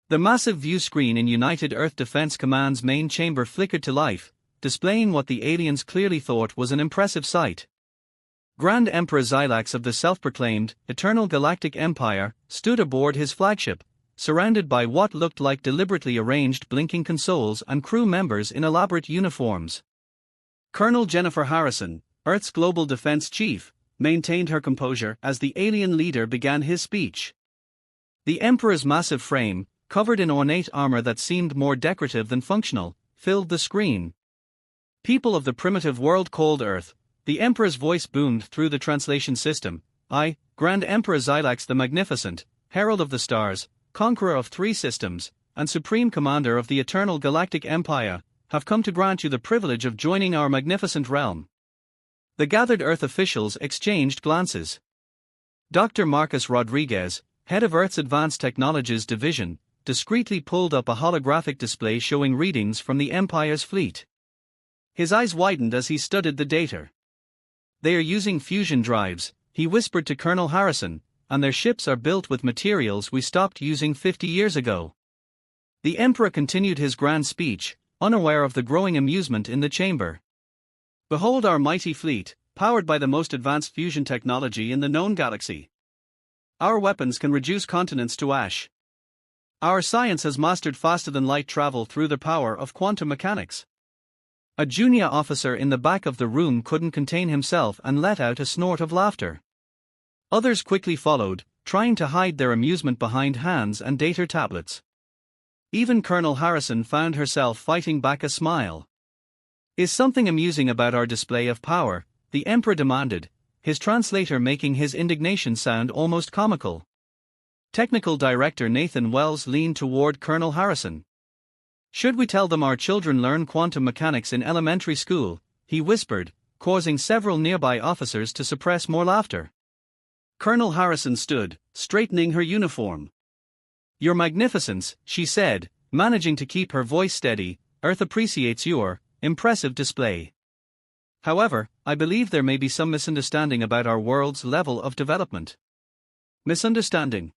The massive view screen in United Earth Defense Command's main chamber flickered to life, displaying what the aliens clearly thought was an impressive sight. Grand Emperor Xylax of the self-proclaimed Eternal Galactic Empire stood aboard his flagship, surrounded by what looked like deliberately arranged blinking consoles and crew members in elaborate uniforms. Colonel Jennifer Harrison, Earth's Global Defense Chief, maintained her composure as the alien leader began his speech. The Emperor's massive frame, covered in ornate armor that seemed more decorative than functional, filled the screen. People of the primitive world called Earth, the Emperor's voice boomed through the translation system. I, Grand Emperor Xylax the Magnificent, Herald of the Stars, Conqueror of 3 systems, and Supreme Commander of the Eternal Galactic Empire, have come to grant you the privilege of joining our magnificent realm. The gathered Earth officials exchanged glances. Dr. Marcus Rodriguez, head of Earth's Advanced Technologies Division, discreetly pulled up a holographic display showing readings from the Empire's fleet. His eyes widened as he studied the data. They are using fusion drives, he whispered to Colonel Harrison, and their ships are built with materials we stopped using 50 years ago. The Emperor continued his grand speech, unaware of the growing amusement in the chamber. Behold our mighty fleet, powered by the most advanced fusion technology in the known galaxy. Our weapons can reduce continents to ash. Our science has mastered faster-than-light travel through the power of quantum mechanics. A junior officer in the back of the room couldn't contain himself and let out a snort of laughter. Others quickly followed, trying to hide their amusement behind hands and data tablets. Even Colonel Harrison found herself fighting back a smile. Is something amusing about our display of power? The Emperor demanded, his translator making his indignation sound almost comical. Technical Director Nathan Wells leaned toward Colonel Harrison. Should we tell them our children learn quantum mechanics in elementary school? He whispered, causing several nearby officers to suppress more laughter. Colonel Harrison stood, straightening her uniform. Your Magnificence, she said, managing to keep her voice steady, Earth appreciates your impressive display. However, I believe there may be some misunderstanding about our world's level of development. Misunderstanding.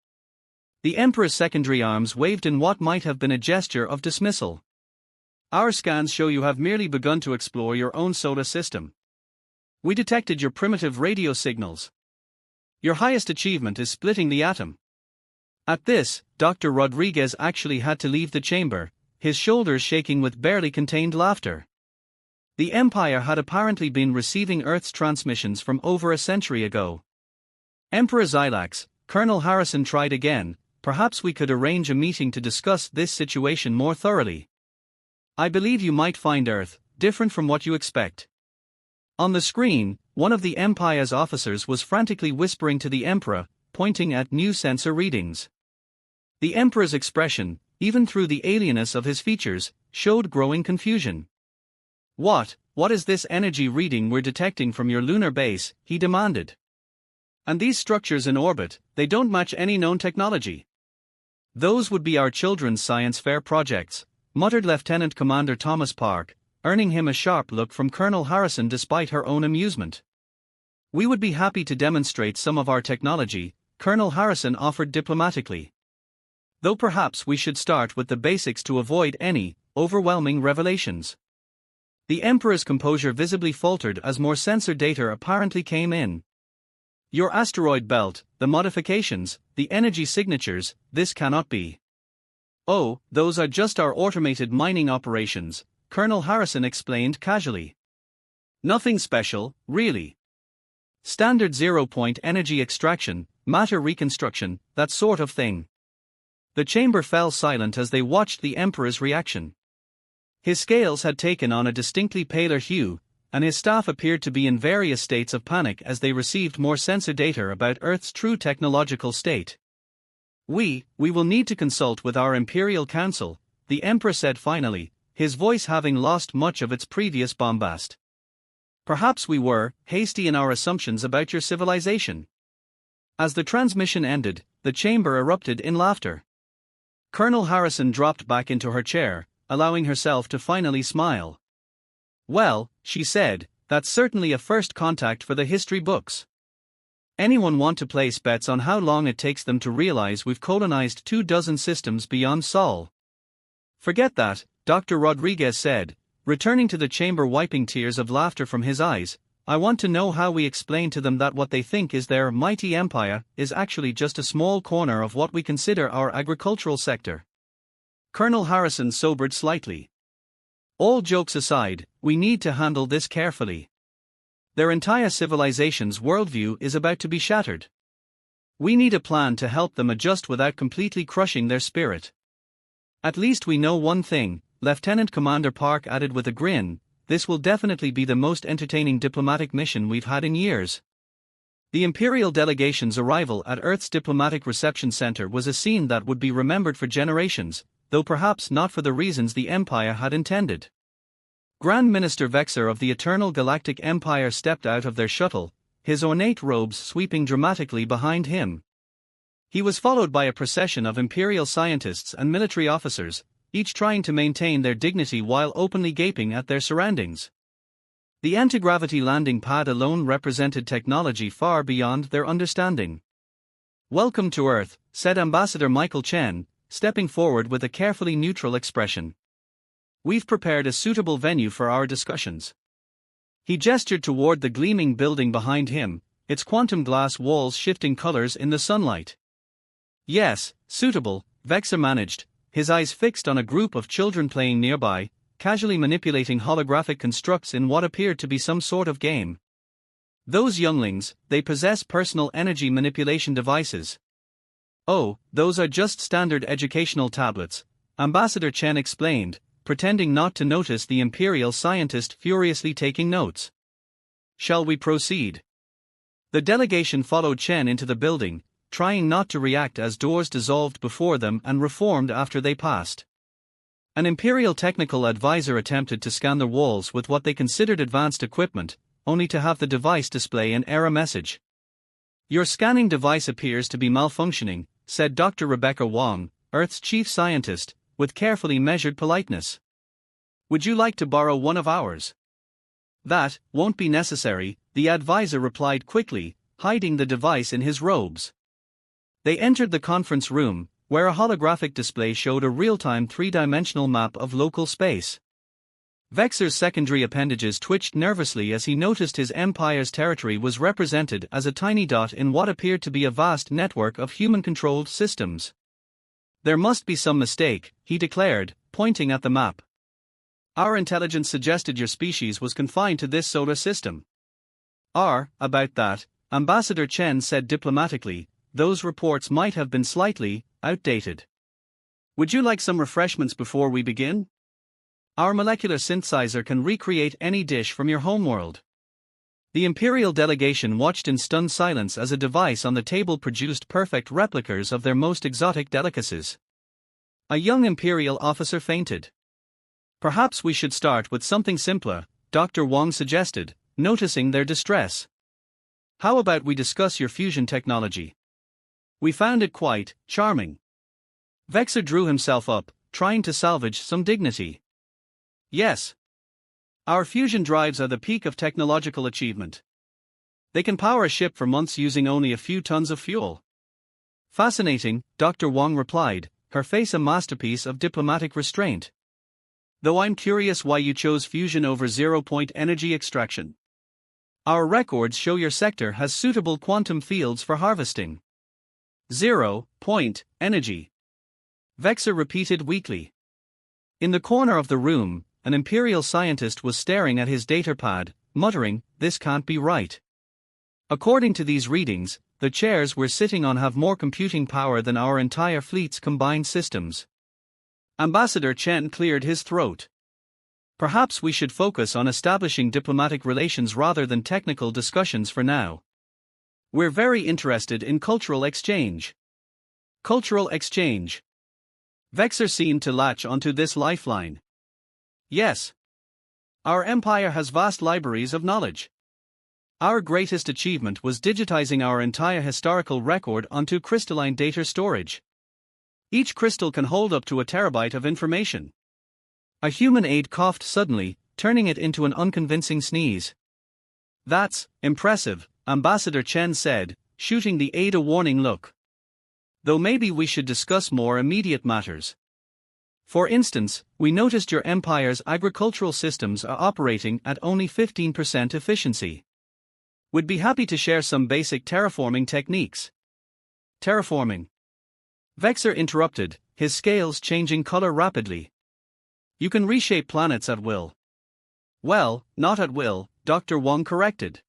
The Emperor's secondary arms waved in what might have been a gesture of dismissal. Our scans show you have merely begun to explore your own solar system. We detected your primitive radio signals. Your highest achievement is splitting the atom. At this, Dr. Rodriguez actually had to leave the chamber, his shoulders shaking with barely contained laughter. The Empire had apparently been receiving Earth's transmissions from over a century ago. Emperor Xylax, Colonel Harrison tried again. Perhaps we could arrange a meeting to discuss this situation more thoroughly. I believe you might find Earth different from what you expect. On the screen, one of the Empire's officers was frantically whispering to the Emperor, pointing at new sensor readings. The Emperor's expression, even through the alienness of his features, showed growing confusion. What is this energy reading we're detecting from your lunar base? He demanded. And these structures in orbit, they don't match any known technology. Those would be our children's science fair projects, muttered Lieutenant Commander Thomas Park, earning him a sharp look from Colonel Harrison despite her own amusement. We would be happy to demonstrate some of our technology, Colonel Harrison offered diplomatically. Though perhaps we should start with the basics to avoid any overwhelming revelations. The Emperor's composure visibly faltered as more sensor data apparently came in. Your asteroid belt, the modifications, the energy signatures, this cannot be. Oh, those are just our automated mining operations, Colonel Harrison explained casually. Nothing special, really. Standard zero-point energy extraction, matter reconstruction, that sort of thing. The chamber fell silent as they watched the Emperor's reaction. His scales had taken on a distinctly paler hue, and his staff appeared to be in various states of panic as they received more sensor data about Earth's true technological state. We will need to consult with our Imperial Council, the Emperor said finally, his voice having lost much of its previous bombast. Perhaps we were hasty in our assumptions about your civilization. As the transmission ended, the chamber erupted in laughter. Colonel Harrison dropped back into her chair, allowing herself to finally smile. Well, she said, that's certainly a first contact for the history books. Anyone want to place bets on how long it takes them to realize we've colonized 24 systems beyond Sol? Forget that, Dr. Rodriguez said, returning to the chamber, wiping tears of laughter from his eyes. I want to know how we explain to them that what they think is their mighty empire is actually just a small corner of what we consider our agricultural sector. Colonel Harrison sobered slightly. All jokes aside, we need to handle this carefully. Their entire civilization's worldview is about to be shattered. We need a plan to help them adjust without completely crushing their spirit. At least we know one thing, Lieutenant Commander Park added with a grin, this will definitely be the most entertaining diplomatic mission we've had in years. The Imperial delegation's arrival at Earth's diplomatic reception center was a scene that would be remembered for generations, though perhaps not for the reasons the Empire had intended. Grand Minister Vexer of the Eternal Galactic Empire stepped out of their shuttle, his ornate robes sweeping dramatically behind him. He was followed by a procession of Imperial scientists and military officers, each trying to maintain their dignity while openly gaping at their surroundings. The anti-gravity landing pad alone represented technology far beyond their understanding. "Welcome to Earth," said Ambassador Michael Chen, stepping forward with a carefully neutral expression. "We've prepared a suitable venue for our discussions." He gestured toward the gleaming building behind him, its quantum glass walls shifting colors in the sunlight. "Yes, suitable," Vexer managed, his eyes fixed on a group of children playing nearby, casually manipulating holographic constructs in what appeared to be some sort of game. "Those younglings, they possess personal energy manipulation devices." "Oh, those are just standard educational tablets," Ambassador Chen explained, pretending not to notice the Imperial scientist furiously taking notes. "Shall we proceed?" The delegation followed Chen into the building, trying not to react as doors dissolved before them and reformed after they passed. An Imperial technical advisor attempted to scan the walls with what they considered advanced equipment, only to have the device display an error message. "Your scanning device appears to be malfunctioning," said Dr. Rebecca Wong, Earth's chief scientist, with carefully measured politeness. "Would you like to borrow one of ours?" "That won't be necessary," the advisor replied quickly, hiding the device in his robes. They entered the conference room, where a holographic display showed a real-time three-dimensional map of local space. Vexer's secondary appendages twitched nervously as he noticed his empire's territory was represented as a tiny dot in what appeared to be a vast network of human-controlled systems. "There must be some mistake," he declared, pointing at the map. "Our intelligence suggested your species was confined to this solar system." About that," Ambassador Chen said diplomatically, "those reports might have been slightly outdated. Would you like some refreshments before we begin? Our molecular synthesizer can recreate any dish from your homeworld." The Imperial delegation watched in stunned silence as a device on the table produced perfect replicas of their most exotic delicacies. A young Imperial officer fainted. "Perhaps we should start with something simpler," Dr. Wong suggested, noticing their distress. "How about we discuss your fusion technology? We found it quite charming." Vexer drew himself up, trying to salvage some dignity. "Yes. Our fusion drives are the peak of technological achievement. They can power a ship for months using only a few tons of fuel." "Fascinating," Dr. Wong replied, her face a masterpiece of diplomatic restraint. "Though I'm curious why you chose fusion over zero-point energy extraction. Our records show your sector has suitable quantum fields for harvesting." "Zero-point energy," Vexer repeated weakly. In the corner of the room, an Imperial scientist was staring at his datapad, muttering, "This can't be right. According to these readings, the chairs we're sitting on have more computing power than our entire fleet's combined systems." Ambassador Chen cleared his throat. "Perhaps we should focus on establishing diplomatic relations rather than technical discussions for now. We're very interested in cultural exchange." "Cultural exchange." Vexer seemed to latch onto this lifeline. "Yes. Our empire has vast libraries of knowledge. Our greatest achievement was digitizing our entire historical record onto crystalline data storage. Each crystal can hold up to a terabyte of information." A human aide coughed suddenly, turning it into an unconvincing sneeze. "That's impressive," Ambassador Chen said, shooting the aide a warning look. Though maybe we should discuss more immediate matters. For instance, we noticed your empire's agricultural systems are operating at only 15% efficiency. We'd be happy to share some basic terraforming techniques. Terraforming. Vexer interrupted, his scales changing color rapidly. You can reshape planets at will. Well, not at will, Dr. Wong corrected.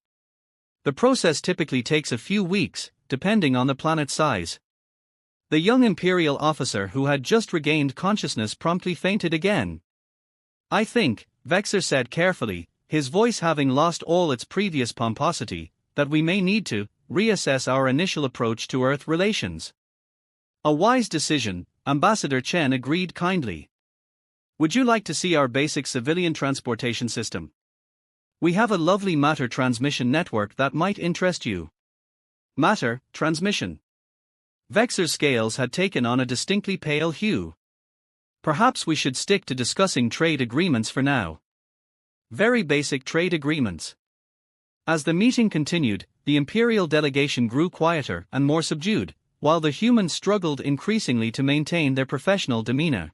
The process typically takes a few weeks, depending on the planet's size. The young Imperial officer who had just regained consciousness promptly fainted again. I think, Vexer said carefully, his voice having lost all its previous pomposity, that we may need to reassess our initial approach to Earth relations. A wise decision, Ambassador Chen agreed kindly. Would you like to see our basic civilian transportation system? We have a lovely matter transmission network that might interest you. Matter transmission. Vexer's scales had taken on a distinctly pale hue. Perhaps we should stick to discussing trade agreements for now. Very basic trade agreements. As the meeting continued, the Imperial delegation grew quieter and more subdued, while the humans struggled increasingly to maintain their professional demeanor.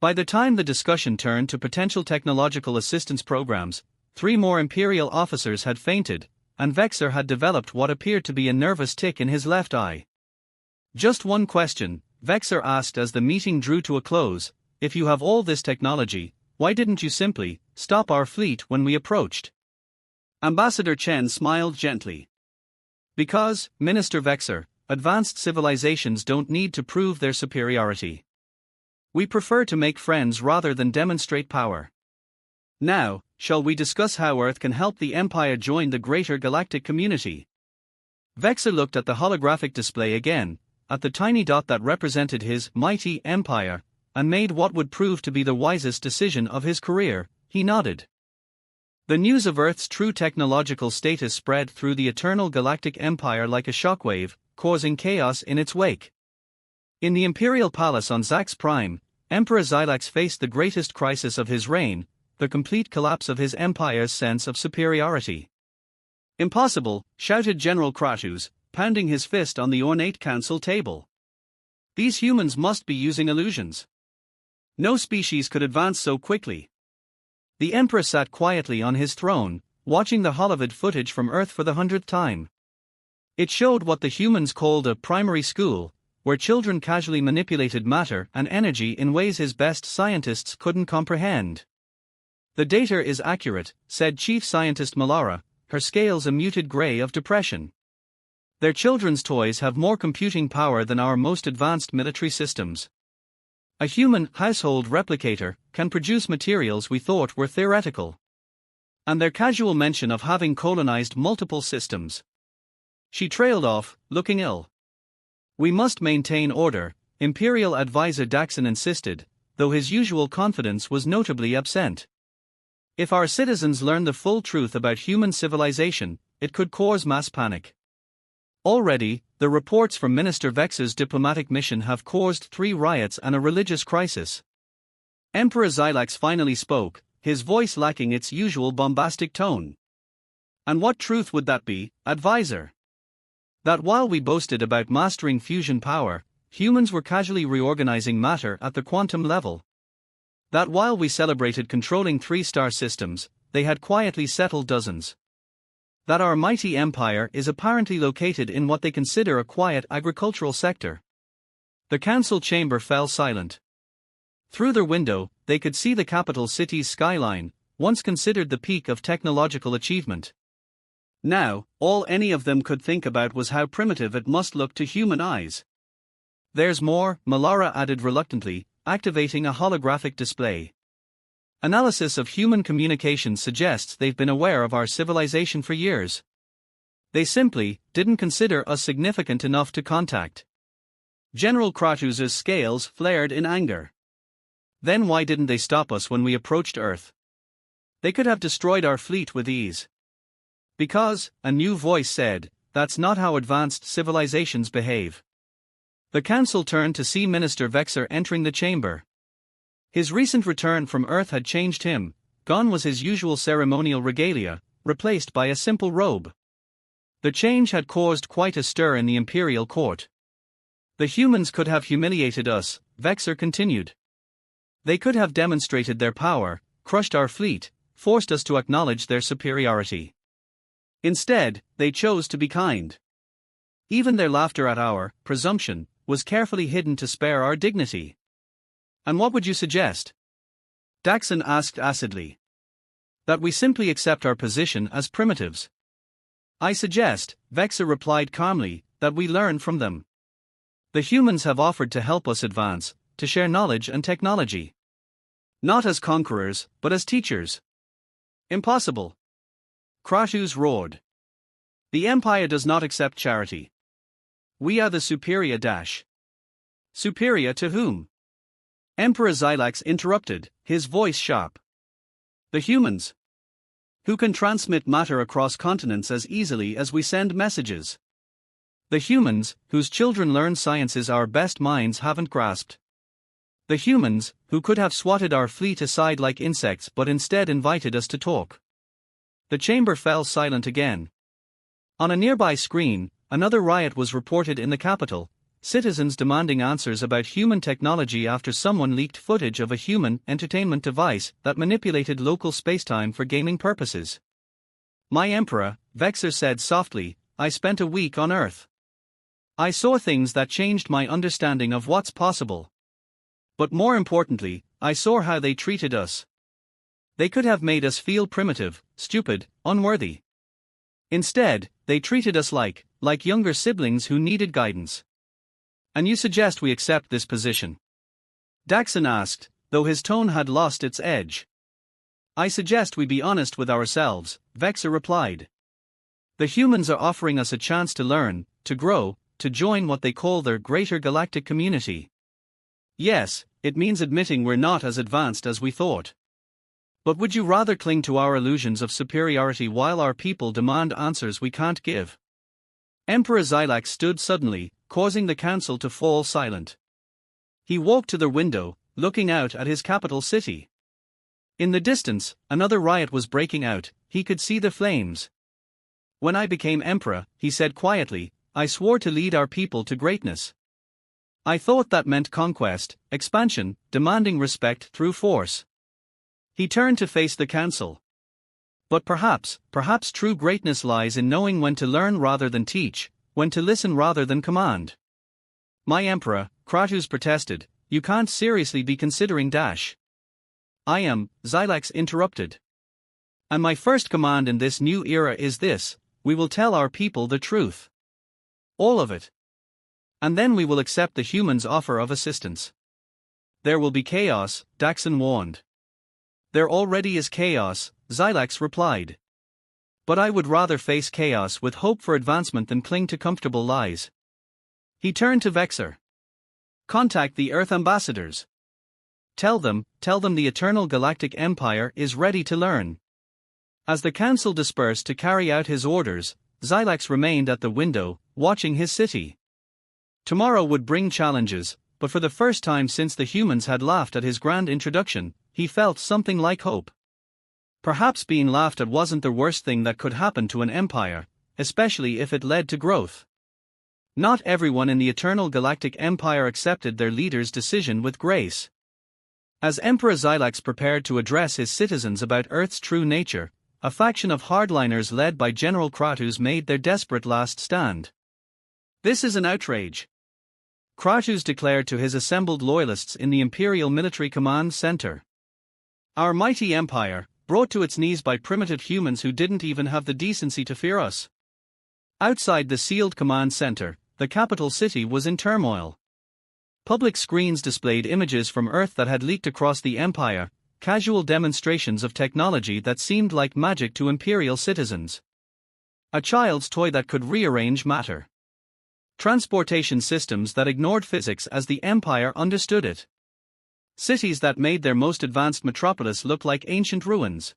By the time the discussion turned to potential technological assistance programs, 3 more Imperial officers had fainted, and Vexer had developed what appeared to be a nervous tic in his left eye. Just one question, Vexer asked as the meeting drew to a close: if you have all this technology, why didn't you simply stop our fleet when we approached? Ambassador Chen smiled gently. Because, Minister Vexer, advanced civilizations don't need to prove their superiority. We prefer to make friends rather than demonstrate power. Now, shall we discuss how Earth can help the Empire join the greater galactic community? Vexer looked at the holographic display again, at the tiny dot that represented his mighty empire, and made what would prove to be the wisest decision of his career. He nodded. The news of Earth's true technological status spread through the eternal Galactic Empire like a shockwave, causing chaos in its wake. In the Imperial Palace on Zax Prime, Emperor Xilax faced the greatest crisis of his reign, the complete collapse of his empire's sense of superiority. Impossible, shouted General Kratos, pounding his fist on the ornate council table. These humans must be using illusions. No species could advance so quickly. The Emperor sat quietly on his throne, watching the holovid footage from Earth for the 100th time. It showed what the humans called a primary school, where children casually manipulated matter and energy in ways his best scientists couldn't comprehend. The data is accurate, said Chief Scientist Malara, her scales a muted gray of depression. Their children's toys have more computing power than our most advanced military systems. A human household replicator can produce materials we thought were theoretical. And their casual mention of having colonized multiple systems. She trailed off, looking ill. We must maintain order, Imperial Advisor Daxon insisted, though his usual confidence was notably absent. If our citizens learn the full truth about human civilization, it could cause mass panic. Already, the reports from Minister Vexer's diplomatic mission have caused 3 riots and a religious crisis. Emperor Xilax finally spoke, his voice lacking its usual bombastic tone. And what truth would that be, advisor? That while we boasted about mastering fusion power, humans were casually reorganizing matter at the quantum level. That while we celebrated controlling 3-star systems, they had quietly settled dozens. That our mighty empire is apparently located in what they consider a quiet agricultural sector. The council chamber fell silent. Through their window, they could see the capital city's skyline, once considered the peak of technological achievement. Now, all any of them could think about was how primitive it must look to human eyes. There's more, Malara added reluctantly, activating a holographic display. Analysis of human communication suggests they've been aware of our civilization for years. They simply didn't consider us significant enough to contact. General Kratos' scales flared in anger. Then why didn't they stop us when we approached Earth? They could have destroyed our fleet with ease. Because, a new voice said, that's not how advanced civilizations behave. The council turned to see Minister Vexer entering the chamber. His recent return from Earth had changed him. Gone was his usual ceremonial regalia, replaced by a simple robe. The change had caused quite a stir in the imperial court. The humans could have humiliated us, Vexer continued. They could have demonstrated their power, crushed our fleet, forced us to acknowledge their superiority. Instead, they chose to be kind. Even their laughter at our presumption was carefully hidden to spare our dignity. And what would you suggest? Daxon asked acidly. That we simply accept our position as primitives. I suggest, Vexer replied calmly, that we learn from them. The humans have offered to help us advance, to share knowledge and technology. Not as conquerors, but as teachers. Impossible. Kratos roared. The Empire does not accept charity. We are the superior dash. Superior to whom? Emperor Xylax interrupted, his voice sharp. The humans. Who can transmit matter across continents as easily as we send messages. The humans, whose children learn sciences our best minds haven't grasped. The humans, who could have swatted our fleet aside like insects but instead invited us to talk. The chamber fell silent again. On a nearby screen, another riot was reported in the capital, citizens demanding answers about human technology after someone leaked footage of a human entertainment device that manipulated local spacetime for gaming purposes. My Emperor, Vexer said softly, I spent a week on Earth. I saw things that changed my understanding of what's possible. But more importantly, I saw how they treated us. They could have made us feel primitive, stupid, unworthy. Instead, they treated us like younger siblings who needed guidance. And you suggest we accept this position? Daxon asked, though his tone had lost its edge. I suggest we be honest with ourselves, Vexer replied. The humans are offering us a chance to learn, to grow, to join what they call their greater galactic community. Yes, it means admitting we're not as advanced as we thought. But would you rather cling to our illusions of superiority while our people demand answers we can't give? Emperor Xylax stood suddenly, causing the council to fall silent. He walked to the window, looking out at his capital city. In the distance, another riot was breaking out, he could see the flames. When I became emperor, he said quietly, I swore to lead our people to greatness. I thought that meant conquest, expansion, demanding respect through force. He turned to face the council. But perhaps true greatness lies in knowing when to learn rather than teach, when to listen rather than command. My Emperor, Kratos protested, you can't seriously be considering dash. I am, Xylax interrupted. And my first command in this new era is this, we will tell our people the truth. All of it. And then we will accept the humans' offer of assistance. There will be chaos, Daxon warned. There already is chaos, Xylax replied. But I would rather face chaos with hope for advancement than cling to comfortable lies. He turned to Vexer. Contact the Earth ambassadors. Tell them the eternal Galactic Empire is ready to learn. As the council dispersed to carry out his orders, Xylax remained at the window, watching his city. Tomorrow would bring challenges, but for the first time since the humans had laughed at his grand introduction, he felt something like hope. Perhaps being laughed at wasn't the worst thing that could happen to an empire, especially if it led to growth. Not everyone in the eternal Galactic Empire accepted their leader's decision with grace. As Emperor Xylax prepared to address his citizens about Earth's true nature, a faction of hardliners led by General Kratos made their desperate last stand. This is an outrage. Kratos declared to his assembled loyalists in the Imperial Military Command Center. Our mighty empire, brought to its knees by primitive humans who didn't even have the decency to fear us. Outside the sealed command center, the capital city was in turmoil. Public screens displayed images from Earth that had leaked across the empire, casual demonstrations of technology that seemed like magic to imperial citizens. A child's toy that could rearrange matter. Transportation systems that ignored physics as the empire understood it. Cities that made their most advanced metropolis look like ancient ruins.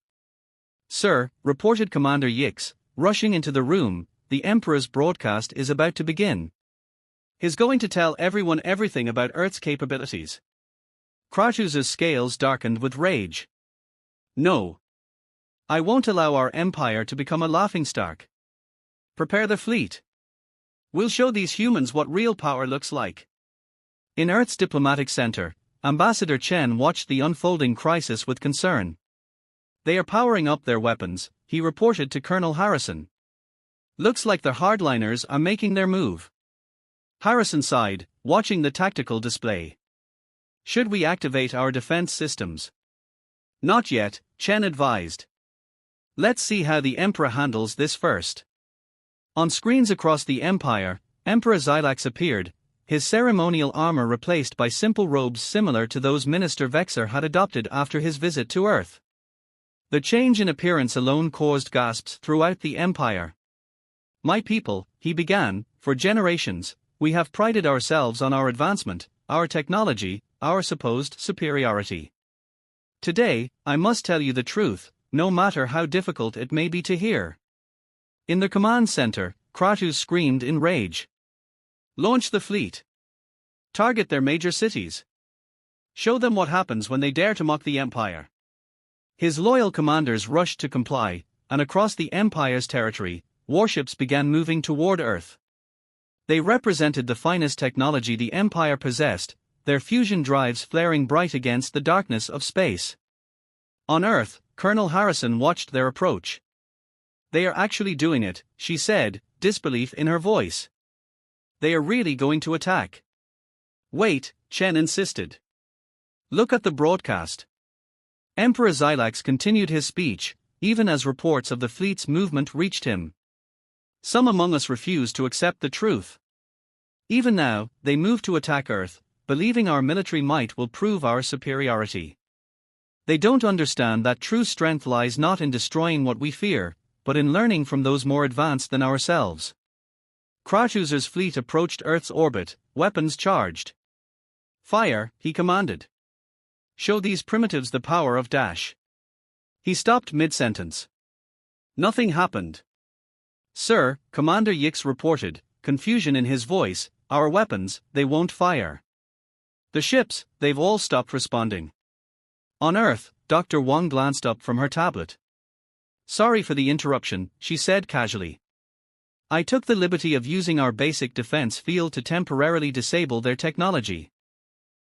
Sir, reported Commander Yix, rushing into the room, the Emperor's broadcast is about to begin. He's going to tell everyone everything about Earth's capabilities. Kratos' scales darkened with rage. No. I won't allow our empire to become a laughingstock. Prepare the fleet. We'll show these humans what real power looks like. In Earth's diplomatic center, Ambassador Chen watched the unfolding crisis with concern. They are powering up their weapons, he reported to Colonel Harrison. Looks like the hardliners are making their move. Harrison sighed, watching the tactical display. Should we activate our defense systems? Not yet, Chen advised. Let's see how the Emperor handles this first. On screens across the Empire, Emperor Xylax appeared, his ceremonial armor replaced by simple robes similar to those Minister Vexer had adopted after his visit to Earth. The change in appearance alone caused gasps throughout the Empire. My people, he began, for generations, we have prided ourselves on our advancement, our technology, our supposed superiority. Today, I must tell you the truth, no matter how difficult it may be to hear. In the command center, Kratos screamed in rage. Launch the fleet. Target their major cities. Show them what happens when they dare to mock the Empire. His loyal commanders rushed to comply, and across the Empire's territory, warships began moving toward Earth. They represented the finest technology the Empire possessed, their fusion drives flaring bright against the darkness of space. On Earth, Colonel Harrison watched their approach. They are actually doing it, she said, disbelief in her voice. They are really going to attack. Wait, Chen insisted. Look at the broadcast. Emperor Xylax continued his speech, even as reports of the fleet's movement reached him. Some among us refuse to accept the truth. Even now, they move to attack Earth, believing our military might will prove our superiority. They don't understand that true strength lies not in destroying what we fear, but in learning from those more advanced than ourselves. Kratus's fleet approached Earth's orbit, weapons charged. Fire, he commanded. Show these primitives the power of dash. He stopped mid-sentence. Nothing happened. Sir, Commander Yix reported, confusion in his voice, our weapons, they won't fire. The ships, they've all stopped responding. On Earth, Dr. Wang glanced up from her tablet. Sorry for the interruption, she said casually. I took the liberty of using our basic defense field to temporarily disable their technology.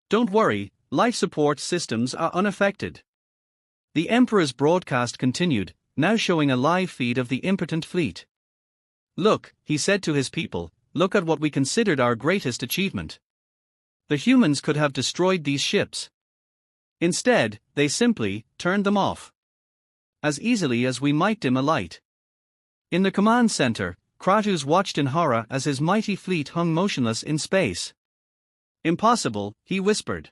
Don't worry, life support systems are unaffected. The Emperor's broadcast continued, now showing a live feed of the impotent fleet. Look, he said to his people, look at what we considered our greatest achievement. The humans could have destroyed these ships. Instead, they simply turned them off. As easily as we might dim a light. In the command center, Kratos watched in horror as his mighty fleet hung motionless in space. Impossible, he whispered.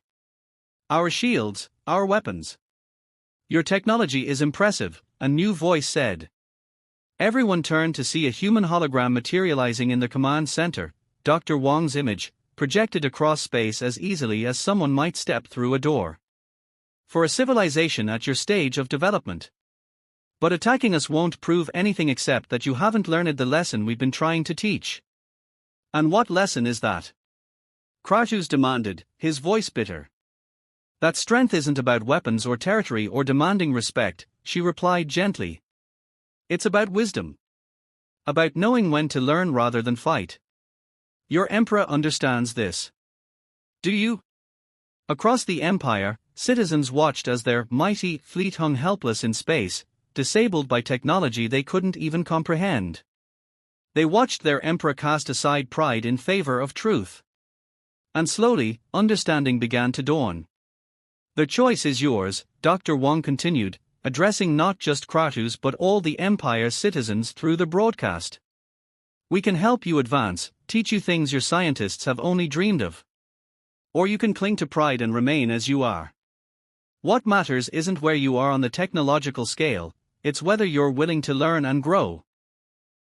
Our shields, our weapons. Your technology is impressive, a new voice said. Everyone turned to see a human hologram materializing in the command center, Dr. Wang's image, projected across space as easily as someone might step through a door. For a civilization at your stage of development. But attacking us won't prove anything except that you haven't learned the lesson we've been trying to teach. And what lesson is that? Kratos demanded, his voice bitter. That strength isn't about weapons or territory or demanding respect, she replied gently. It's about wisdom. About knowing when to learn rather than fight. Your emperor understands this. Do you? Across the Empire, citizens watched as their mighty fleet hung helpless in space, disabled by technology they couldn't even comprehend. They watched their emperor cast aside pride in favor of truth. And slowly, understanding began to dawn. The choice is yours, Dr. Wang continued, addressing not just Kratos but all the Empire's citizens through the broadcast. We can help you advance, teach you things your scientists have only dreamed of. Or you can cling to pride and remain as you are. What matters isn't where you are on the technological scale, it's whether you're willing to learn and grow.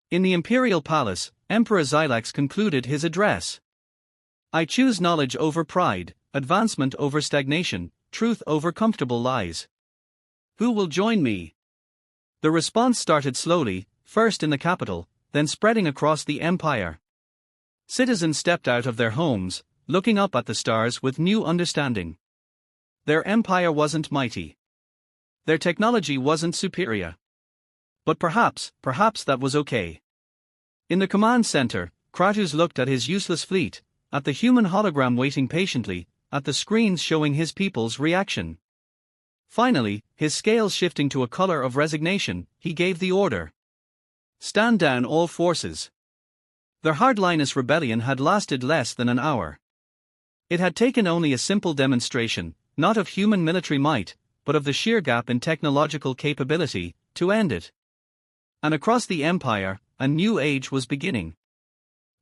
In the Imperial Palace, Emperor Xylax concluded his address. I choose knowledge over pride, advancement over stagnation, truth over comfortable lies. Who will join me? The response started slowly, first in the capital, then spreading across the empire. Citizens stepped out of their homes, looking up at the stars with new understanding. Their empire wasn't mighty. Their technology wasn't superior. But perhaps that was okay. In the command center, Kratos looked at his useless fleet, at the human hologram waiting patiently, at the screens showing his people's reaction. Finally, his scales shifting to a color of resignation, he gave the order. Stand down all forces. Their hardlinus rebellion had lasted less than an hour. It had taken only a simple demonstration, not of human military might, but of the sheer gap in technological capability, to end it. And across the Empire, a new age was beginning.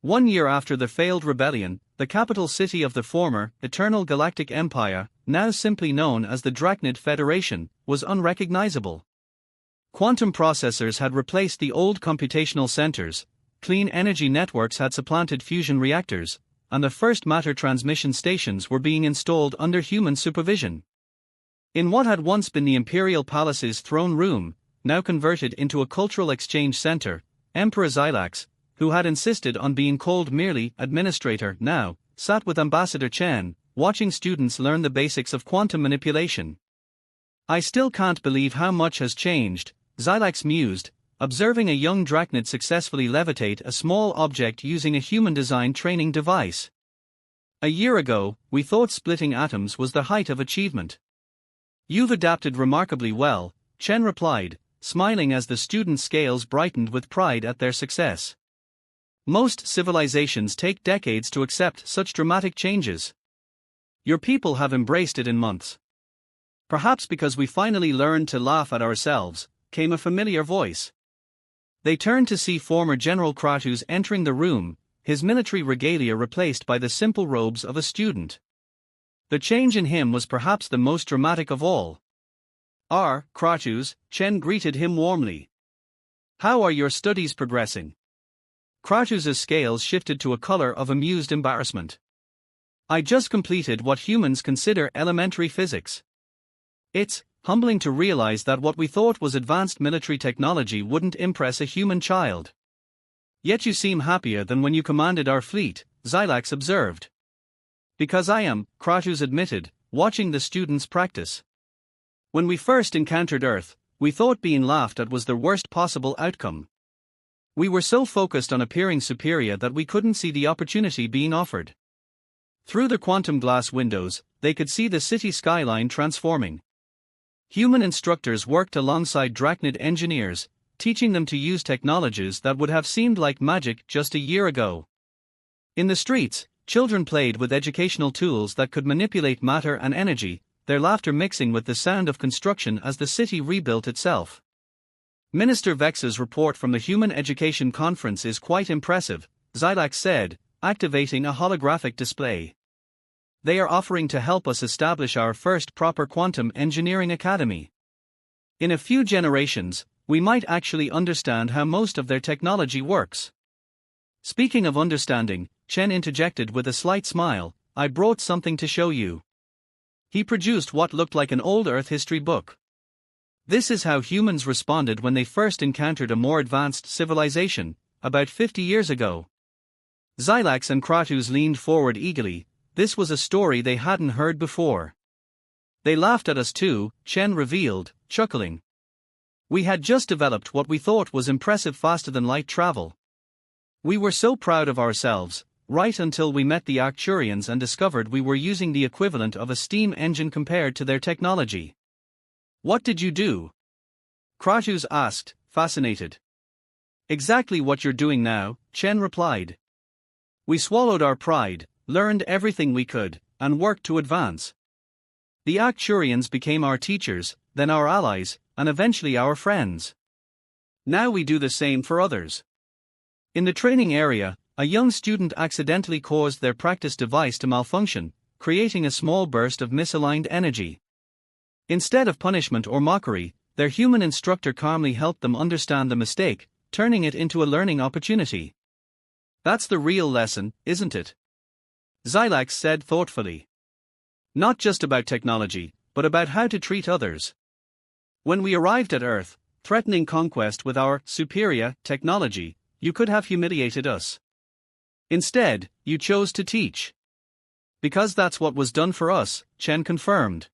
1 year after the failed rebellion, the capital city of the former, eternal Galactic Empire, now simply known as the Drachnid Federation, was unrecognizable. Quantum processors had replaced the old computational centers, clean energy networks had supplanted fusion reactors, and the first matter transmission stations were being installed under human supervision. In what had once been the Imperial Palace's throne room, now converted into a cultural exchange center, Emperor Xylax, who had insisted on being called merely administrator now, sat with Ambassador Chen, watching students learn the basics of quantum manipulation. I still can't believe how much has changed, Xylax mused, observing a young Drachnid successfully levitate a small object using a human-designed training device. A year ago, we thought splitting atoms was the height of achievement. You've adapted remarkably well, Chen replied, smiling as the students' scales brightened with pride at their success. Most civilizations take decades to accept such dramatic changes. Your people have embraced it in months. Perhaps because we finally learned to laugh at ourselves, came a familiar voice. They turned to see former General Kratos entering the room, his military regalia replaced by the simple robes of a student. The change in him was perhaps the most dramatic of all. Kratos, Chen greeted him warmly. How are your studies progressing? Kratos' scales shifted to a color of amused embarrassment. I just completed what humans consider elementary physics. It's humbling to realize that what we thought was advanced military technology wouldn't impress a human child. Yet you seem happier than when you commanded our fleet, Xylax observed. Because I am, Kratos admitted, watching the students practice. When we first encountered Earth, we thought being laughed at was the worst possible outcome. We were so focused on appearing superior that we couldn't see the opportunity being offered. Through the quantum glass windows, they could see the city skyline transforming. Human instructors worked alongside Drachnid engineers, teaching them to use technologies that would have seemed like magic just a year ago. In the streets, children played with educational tools that could manipulate matter and energy, their laughter mixing with the sound of construction as the city rebuilt itself. Minister Vex's report from the Human Education Conference is quite impressive, Xylax said, activating a holographic display. They are offering to help us establish our first proper quantum engineering academy. In a few generations, we might actually understand how most of their technology works. Speaking of understanding, Chen interjected with a slight smile, I brought something to show you. He produced what looked like an old Earth history book. This is how humans responded when they first encountered a more advanced civilization, about 50 years ago. Xylax and Kratos leaned forward eagerly. This was a story they hadn't heard before. They laughed at us too, Chen revealed, chuckling. We had just developed what we thought was impressive faster-than-light travel. We were so proud of ourselves, right until we met the Arcturians and discovered we were using the equivalent of a steam engine compared to their technology. What did you do? Kratos asked, fascinated. Exactly what you're doing now, Chen replied. We swallowed our pride, learned everything we could, and worked to advance. The Arcturians became our teachers, then our allies, and eventually our friends. Now we do the same for others. In the training area, a young student accidentally caused their practice device to malfunction, creating a small burst of misaligned energy. Instead of punishment or mockery, their human instructor calmly helped them understand the mistake, turning it into a learning opportunity. That's the real lesson, isn't it? Xylax said thoughtfully. Not just about technology, but about how to treat others. When we arrived at Earth, threatening conquest with our superior technology, you could have humiliated us. Instead, you chose to teach. Because that's what was done for us, Chen confirmed.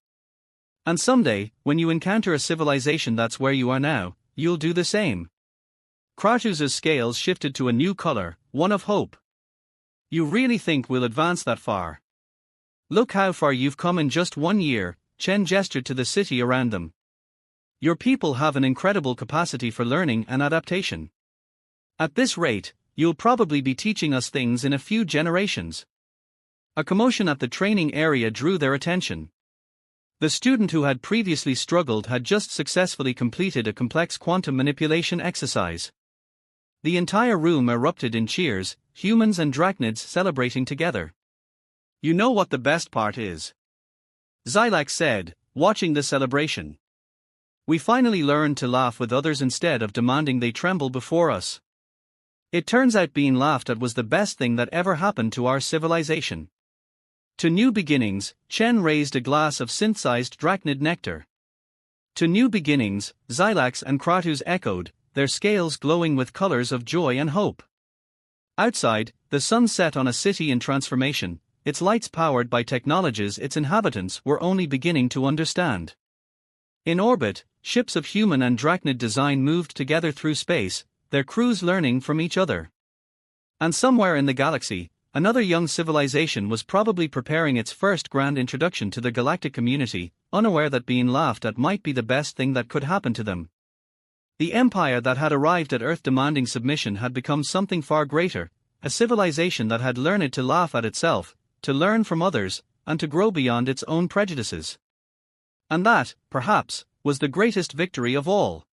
And someday, when you encounter a civilization that's where you are now, you'll do the same. Kratus's scales shifted to a new color, one of hope. You really think we'll advance that far? Look how far you've come in just 1 year, Chen gestured to the city around them. Your people have an incredible capacity for learning and adaptation. At this rate, you'll probably be teaching us things in a few generations. A commotion at the training area drew their attention. The student who had previously struggled had just successfully completed a complex quantum manipulation exercise. The entire room erupted in cheers, humans and drachnids celebrating together. You know what the best part is? Zylax said, watching the celebration. We finally learned to laugh with others instead of demanding they tremble before us. It turns out being laughed at was the best thing that ever happened to our civilization. To new beginnings, Chen raised a glass of synthesized drachnid nectar. To new beginnings, Zylax and Kratus echoed, their scales glowing with colors of joy and hope. Outside, the sun set on a city in transformation, its lights powered by technologies its inhabitants were only beginning to understand. In orbit, ships of human and drachnid design moved together through space, their crews learning from each other. And somewhere in the galaxy, another young civilization was probably preparing its first grand introduction to the galactic community, unaware that being laughed at might be the best thing that could happen to them. The empire that had arrived at Earth demanding submission had become something far greater, a civilization that had learned to laugh at itself, to learn from others, and to grow beyond its own prejudices. And that, perhaps, was the greatest victory of all.